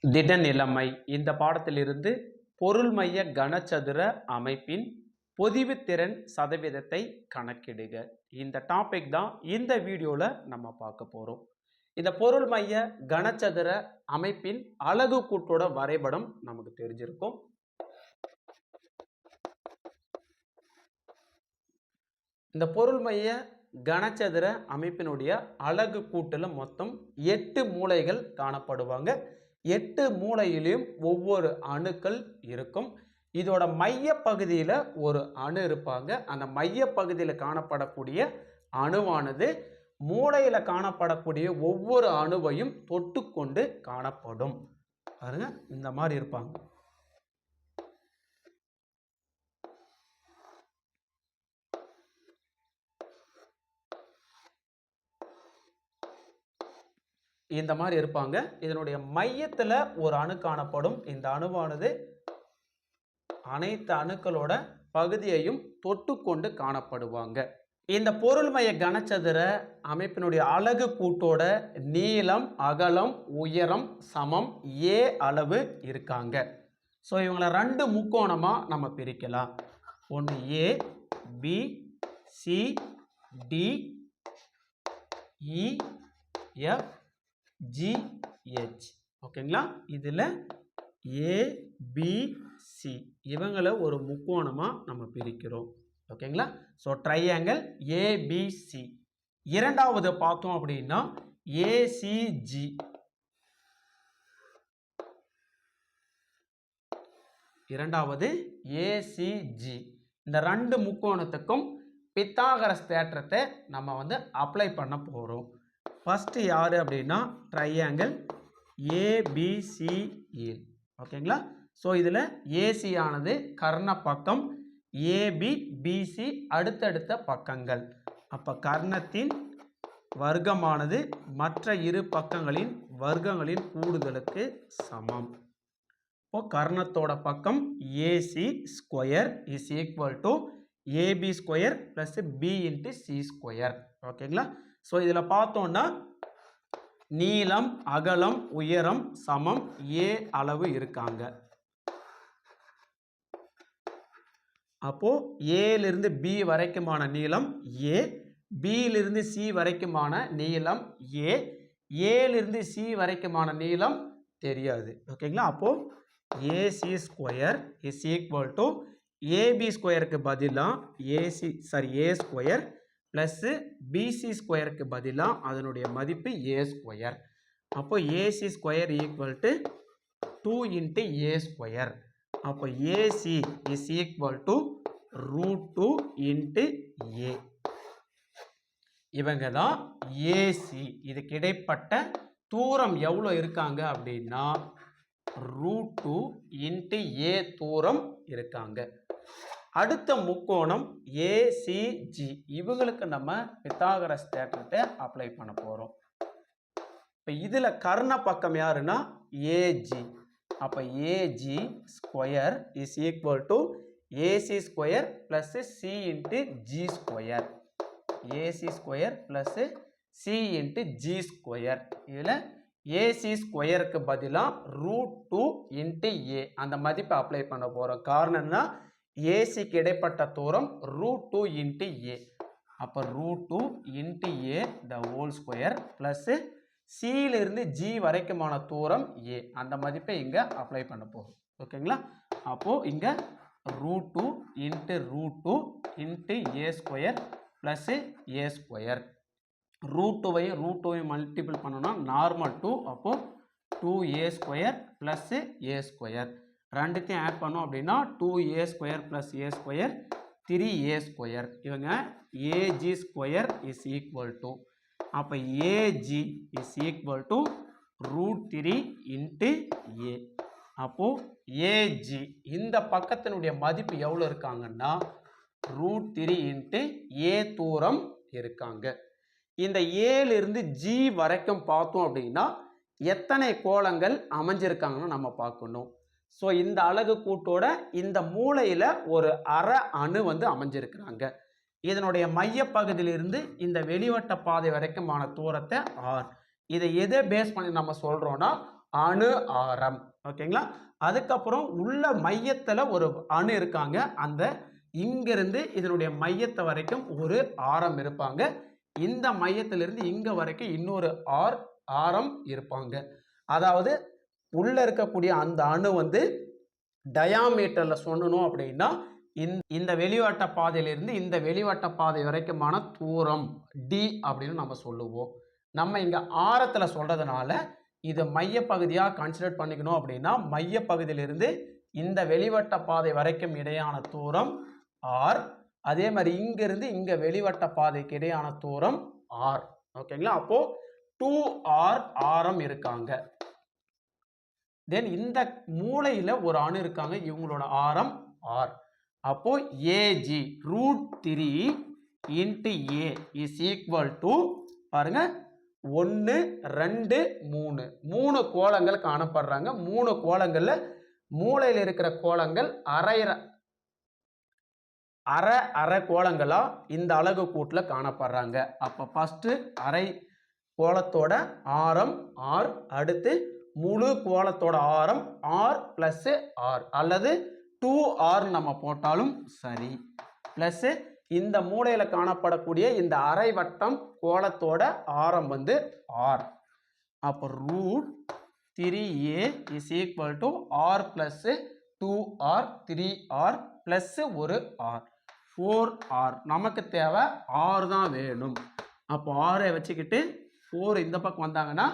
திடநிலைமை இந்த பாடத்திலிருந்து பொருள்மைய கனசதுர அமைப்பின் பொதிவுத்திறன் சதவீதத்தை கணக்கிடுக. இந்த டாபிக் தான் இந்த வீடியோல நம்ம பார்க்க போறோம். இந்த பொருள்மைய கனசதுர அமைப்பின் அலகு கூட்டோட வரைபடம் நமக்கு தெரிஞ்சிருக்கும். இந்த பொருள்மைய கனசதுர அமைப்பினுடைய அலகு கூட்டுல மொத்தம் 8 மூலைகள் காணப்படுவாங்க. 8 மூலையிலும் ஒவ்வொரு அணுக்கள் இருக்கும். இதோட மைய பகுதியில் ஒரு அணு இருப்பாங்க. அந்த மைய பகுதியில் காணப்படக்கூடிய அணுவானது மூலையில் காணப்படக்கூடிய ஒவ்வொரு அணுவையும் தொட்டுக்கொண்டு காணப்படும். பாருங்க, இந்த மாதிரி இருப்பாங்க. இந்த மாதிரி இருப்பாங்க. இதனுடைய மையத்துல ஒரு அணு காணப்படும். இந்த அணுவானது அனைத்து அணுக்களோட பகுதியையும் தொட்டுக்கொண்டு காணப்படுவாங்க. இந்த பொருள்மைய கனசதுர அமைப்பினுடைய அலகு கூட்டோட நீளம், அகலம், உயரம் சமம் a அளவு இருக்காங்க. ஸோ இவங்களை 2 முக்கோணமா நம்ம பிரிக்கலாம். ஒன்று a, b, c, d, e, f, GH. ஓகேங்களா? இதில் ABC இவங்களை ஒரு முக்கோணமா நம்ம பிரிக்கிறோம். ஓகேங்களா? So triangle ABC. இரண்டாவது பார்த்தோம் அப்படின்னா ACG. இரண்டாவது ACG. இந்த 2 முக்கோணத்துக்கும் பித்தாகரஸ் தேற்றத்தை நம்ம அப்ளை பண்ண போறோம். ஃபர்ஸ்ட் யாரு அப்படின்னா ட்ரையாங்கிள் ABCE. ஓகேங்களா? ஸோ இதில் AC ஆனது கர்ண பக்கம், AB BC அடுத்தடுத்த பக்கங்கள். அப்போ கர்ணத்தின் வர்க்கமானது மற்ற இரு பக்கங்களின் வர்க்கங்களின் கூடுதலுக்கு சமம். இப்போ கர்ணத்தோட பக்கம் AC square is equal to AB square plus B into C square. ஓகேங்களா? ஸோ இதில் பார்த்தோன்னா நீளம், அகலம், உயரம் சமம் a அளவு இருக்காங்க. அப்போ ஏலிருந்து B வரைக்குமான நீளம் a, Bலிருந்து C வரைக்குமான நீளம் a, ஏலிருந்து C வரைக்குமான நீளம் தெரியாது. ஓகேங்களா? அப்போ AC square is equal to AB ஸ்கொயருக்கு பதிலாக A ஸ்கொயர் பிளஸ் BC ஸ்கொயருக்கு பதிலாக அதனுடைய மதிப்பு A ஸ்கொயர். அப்போ AC square equal to 2 into A square. அப்போ AC is equal to √2 into A. இவங்க தான் AC. இதுக்கு இடைப்பட்ட தூரம் எவ்வளோ இருக்காங்க அப்படின்னா √2 இன்ட்டு A தூரம் இருக்காங்க. அடுத்த முக்கோணம் ACG. இவங்களுக்கு நம்ம பித்தாகரஸ் தேற்றத்தை அப்ளை பண்ண போறோம். இப்போ இதுல கர்ண பக்கம் யாருன்னா AG. அப்ப AG square is equal to AC square plus C into G square. AC square plus C into G square. இதுல AC ஸ்கொயருக்கு பதிலாக √2 இன்ட்டு A அந்த மதிப்பை அப்ளை பண்ண போறோம். காரணம்னா ஏசிக்கு இடைப்பட்ட தூரம் √2 இன்ட்டு A. அப்போ √2 into A the whole square plus சியிலிருந்து G வரைக்குமான தூரம் A அந்த மதிப்பை இங்கே அப்ளை பண்ண போகும். ஓகேங்களா? அப்போ இங்கே √2 into √2 into A square plus A square. √2வையும் மல்டிபிள் பண்ணோம்னா நார்மல் 2. அப்போ 2A square plus A square. ரெண்டுத்தையும் ஆட் பண்ணோம் அப்படின்னா 2A square plus A square 3A square. இவங்க AG square is equal to, அப்போ AG is equal to √3 into A. அப்போ AG இந்த பக்கத்தினுடைய மதிப்பு எவ்வளோ இருக்காங்கன்னா √3 இன்ட்டு A தூரம் இருக்காங்க. இந்த ஏலிருந்து G வரைக்கும் பார்த்தோம் அப்படின்னா எத்தனை கோளங்கள் அமைஞ்சிருக்காங்கன்னு நம்ம பார்க்கணும். ஸோ இந்த அலகு கூட்டோட இந்த மூலையில் ஒரு அரை அணு அமைஞ்சிருக்கிறாங்க. இதனுடைய மையப்பகுதியிலிருந்து இந்த வெளிவட்ட பாதை வரைக்குமான தூரத்தை R. இதை எதை பேஸ் பண்ணி நம்ம சொல்கிறோன்னா அணு ஆரம். ஓகேங்களா? அதுக்கப்புறம் உள்ள மையத்துல ஒரு அணு இருக்காங்க. அந்த இங்கிருந்து இதனுடைய மையத்தை வரைக்கும் ஒரு ஆரம் இருப்பாங்க. இந்த மையத்திலிருந்து இங்க வரைக்கும் இன்னொரு ஆரம் இருப்பாங்க. அதாவது உள்ள இருக்கக்கூடிய அந்த அணு வந்து டயாமீட்டர்ல சொல்லணும் அப்படின்னா இந்த வெளிவட்ட பாதையிலிருந்து இந்த வெளிவட்ட பாதை வரைக்குமான தூரம் d அப்படின்னு நம்ம சொல்லுவோம். நம்ம இங்க ஆரத்துல சொல்றதுனால இது மைய பகுதியா கன்சிடர் பண்ணிக்கணும் அப்படின்னா மைய பகுதியிலிருந்து இந்த வெளிவட்ட பாதை வரைக்கும் இடையான தூரம் r. அதே மாதிரி இங்கிருந்து இங்க வெளிவட்ட பாதைக்கு இடையான தூரம் r. ஓகேங்களா? அப்போ 2r ஆரம் இருக்காங்க. தென் இந்த மூலையில ஒரு அணு இருக்காங்க. இவங்களோட ஆரம் r. அப்போ AG √3 into A is equal to பாருங்க 1 2 3 3 கோளங்கள் காணப்படுறாங்க. 3 கோளங்கள்ல மூலையில் இருக்கிற கோளங்கள் அரை கோளங்களா இந்த அலகு கூட்டுல காணப்படுறாங்க. அப்ப ஃபர்ஸ்ட் அரை கோளத்தோட ஆரம் r, அடுத்து முழு கோளத்தோட ஆரம் r plus r அல்லது 2r நம்ம போட்டாலும் சரி. பிளஸ் இந்த மூலையில காணப்படக்கூடிய இந்த அரை வட்டம் கோளத்தோட ஆரம் வந்து r. அப்போ √3a is equal to r plus 2r 3r plus ஒரு r 4r. நமக்கு தேவை r தான் வேணும். அப்போ r வச்சுக்கிட்டு 4 இந்த பக்கம் வந்தாங்கன்னா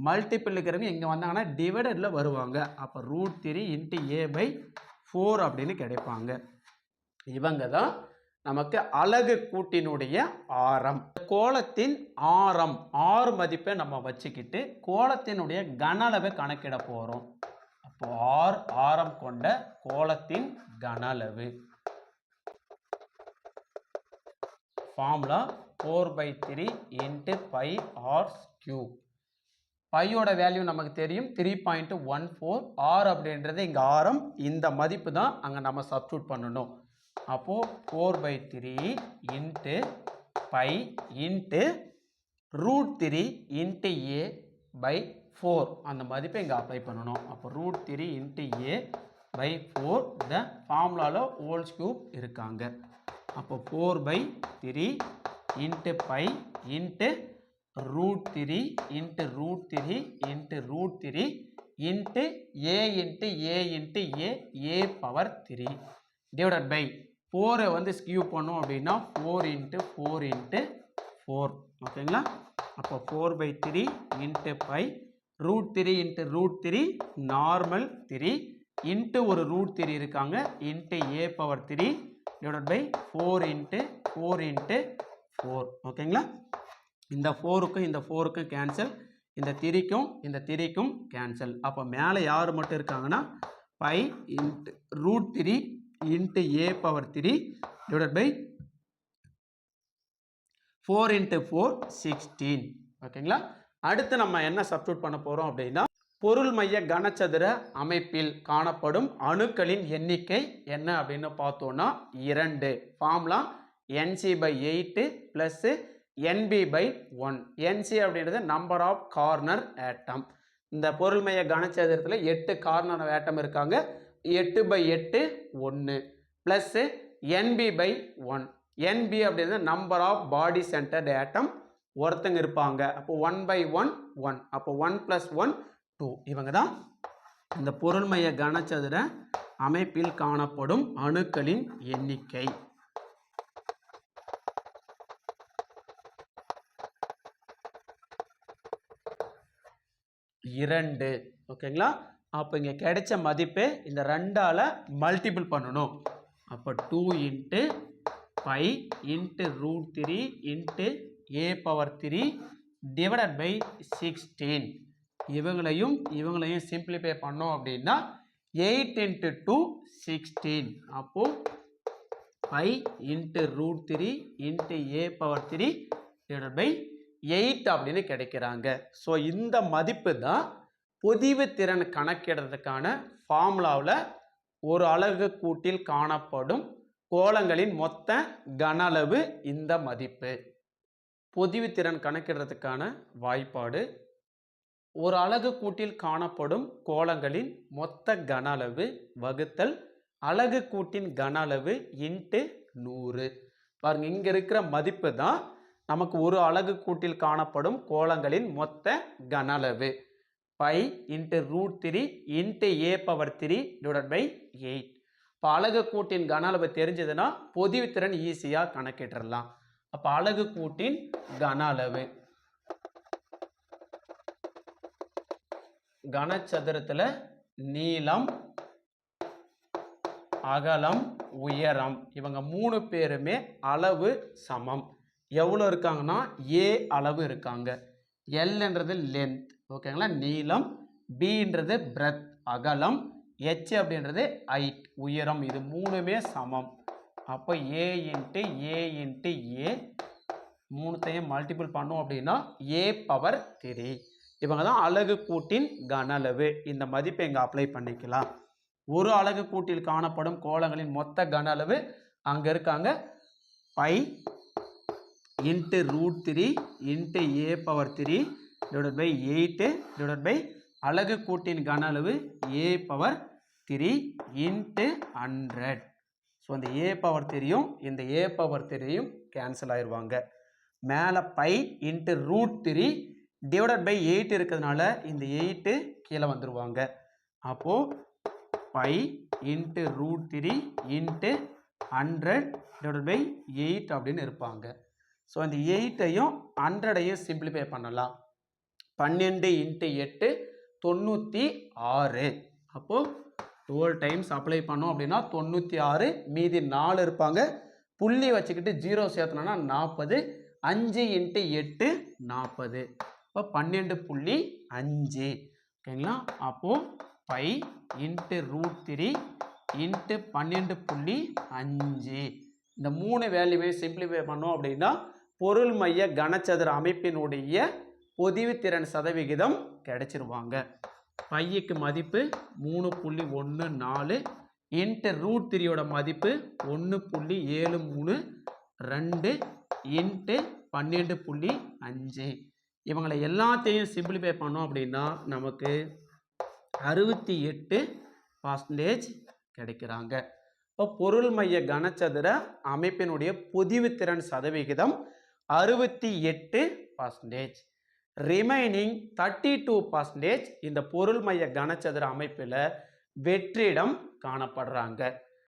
மல்டிபிள் இருக்கிறவங்க இங்க வந்தாங்கன்னா டிவைடட்ல வருவாங்க. அப்போ √3 into a by 4 அப்படின்னு கிடைப்பாங்க. இவங்க தான் நமக்கு அலகு கூட்டினுடைய ஆரம். கோளத்தின் ஆரம் r மதிப்பை நம்ம வச்சுக்கிட்டு கோளத்தினுடைய கன அளவை கணக்கிட போறோம். அப்போ r ஆரம் கொண்ட கோளத்தின் கன அளவு formula 4/3 into pi r cube. பையோட வேல்யூ நமக்கு தெரியும் 3.14. r அப்படின்றது இங்க ஆரம். இந்த மதிப்பு தான் அங்க நம்ம சப்ஸ்டிட்யூட் பண்ணணும். அப்போ 4/3 into pi into √3 into a by 4 அந்த மதிப்பை இங்க அப்ளை பண்ணணும். அப்போ √3 into a by 4 the ஃபார்முலால ஹோல்ஸ் கியூப் இருக்காங்க. அப்போ 4/3 into pi into √3 into √3 into √3 into a into a into a power 3 divided by 4 வந்து ஸ்கியூ பண்ணோம் அப்படின்னா 4 into 4 into 4. ஓகேங்களா? அப்போ 4/3 into pi √3 into √3 normal 3 into ஒரு √3 இருக்காங்க into a power 3 divided by 4 into 4 into 4. ஓகேங்களா? இந்த 4க்கும் இந்த 4க்கும் கேன்சல், இந்த 3க்கும் கேன்சல். அப்போ மேலே யார் மட்டும் இருக்காங்கன்னா pi into √3 into a power 3 divided by 4 into 4 16. ஓகேங்களா? அடுத்து நம்ம என்ன சப்ஸ்டிட்யூட் பண்ண போறோம் அப்படின்னா பொருள் மைய கனசதுர அமைப்பில் காணப்படும் அணுக்களின் எண்ணிக்கை என்ன அப்படின்னு பார்த்தோம்னா 2. Formula Nc/8 plus Nb/1. Nc அப்படின்றது நம்பர் ஆஃப் கார்னர் ஆட்டம். இந்த பொருள் மைய கனசதுரத்தில் 8 கார்னர் ஆட்டம் இருக்காங்க. 8/8 1 பிளஸ் Nb/1. Nb அப்படின்றது நம்பர் ஆஃப் பாடி சென்டர்ட் ஆட்டம். ஒருத்தங்க இருப்பாங்க. அப்போ 1/1 1. அப்போ 1 + 1 2. இவங்க தான் இந்த பொருள் மைய கனசதுர அமைப்பில் காணப்படும் அணுக்களின் எண்ணிக்கை. இரண்டு. ஓகேங்களா? அப்போ இங்கே கிடைச்ச மதிப்பை இந்த 2ஆல மல்டிபிள் பண்ணணும். அப்போ 2 into pi into √3 into a power 3 divided by 16. இவங்களையும் சிம்பிளிஃபை பண்ணோம் அப்படின்னா 8 into 2 16. அப்போ pi into √3 into a power 3 divided by 8 அப்படின்னு கிடைக்கிறாங்க. ஸோ இந்த மதிப்பு தான் பொதிவு திறன் கணக்கிடுறதுக்கான ஃபார்முலாவில் ஒரு அலகு கூட்டில் காணப்படும் கோளங்களின் மொத்த கன அளவு இந்த மதிப்பு. பொதிவு திறன் கணக்கிடுறதுக்கான வாய்ப்பாடு ஒரு அலகு கூட்டில் காணப்படும் கோளங்களின் மொத்த கன அளவு வகுத்தல் அலகு கூட்டின் கன அளவு இன்ட்டு 100. பாருங்க, இங்க இருக்கிற மதிப்பு தான் நமக்கு ஒரு அலகு கூட்டில் காணப்படும் கோளங்களின் மொத்த கன அளவு. Pi into √3 into a⁻3 divided by 8. இப்போ அலகு கூட்டின் கன அளவு தெரிஞ்சதுன்னா பொதிவுத்திறன் ஈஸியாக கணக்கிட்டுறலாம். அப்போ அலகு கூட்டின் கன அளவு கனசதுரத்தில் நீளம், அகலம், உயரம் இவங்க 3 பேருமே அளவு சமம். எவ்வளோ இருக்காங்கன்னா ஏ அளவு இருக்காங்க. எல்ன்றது லென்த், ஓகேங்களா, நீளம். பின்றது பிரெத், அகலம். ஹெச் அப்படின்றது ஹைட், உயரம். இது 3மே சமம். அப்போ ஏ இன்ட்டு ஏ மூணுத்தையும் மல்டிபிள் பண்ணோம் அப்படின்னா a⁻3. இவங்க தான் அலகு கூட்டின் கன அளவு. இந்த மதிப்பை இங்கே அப்ளை பண்ணிக்கலாம். ஒரு அலகு கூட்டில் காணப்படும் கோளங்களின் மொத்த கன அளவு அங்கே இருக்காங்க. Pi into √3 into a⁻3 divided by 8 divided by அலகு கூட்டின் கன அளவு a⁻3 இன்ட்டு 100. ஸோ இந்த a⁻3யும் இந்த a⁻3யும் கேன்சல் ஆயிடுவாங்க. மேலே பை இன்ட்டு √3 டிவைடட் பை 8 இருக்கிறதுனால இந்த 8 கீழே வந்துடுவாங்க. அப்போது pi into √3 into 100 divided by 8 அப்படின்னு இருப்பாங்க. ஸோ இந்த 8ஐயும் 100ஐயும் சிம்பிளிஃபை பண்ணலாம். 12 இன்ட்டு 8 96. அப்போது 12 டைம்ஸ் அப்ளை பண்ணோம் அப்படின்னா 96, மீதி 4 இருப்பாங்க. புள்ளி வச்சுக்கிட்டு 0 சேர்த்தனோன்னா 40. 5 இன்ட்டு 8 40. இப்போ 12.5. ஓகேங்களா. அப்போது பை இன்ட்டு √3 இன்ட்டு 12.5. இந்த 3 வேல்யூவை சிம்பிளிஃபை பண்ணோம் அப்படின்னா பொருள் மைய கனசதுர அமைப்பினுடைய பொதிவுத்திறன் சதவிகிதம் கிடைச்சிருவாங்க. பைக்கு மதிப்பு 3.14 இன்ட்டு √3யோட மதிப்பு 1.732 இன்ட்டு 12.5. இவங்களை எல்லாத்தையும் சிம்பிளிஃபை பண்ணோம் அப்படின்னா நமக்கு 68% கிடைக்கிறாங்க. இப்போ பொருள் மைய கனசதுர அமைப்பினுடைய பொதிவுத்திறன் சதவிகிதம் 68%. ரிமைனிங் 32% இந்த பொருள் மைய கனசதுர அமைப்பில் வெற்றிடம் காணப்படுறாங்க.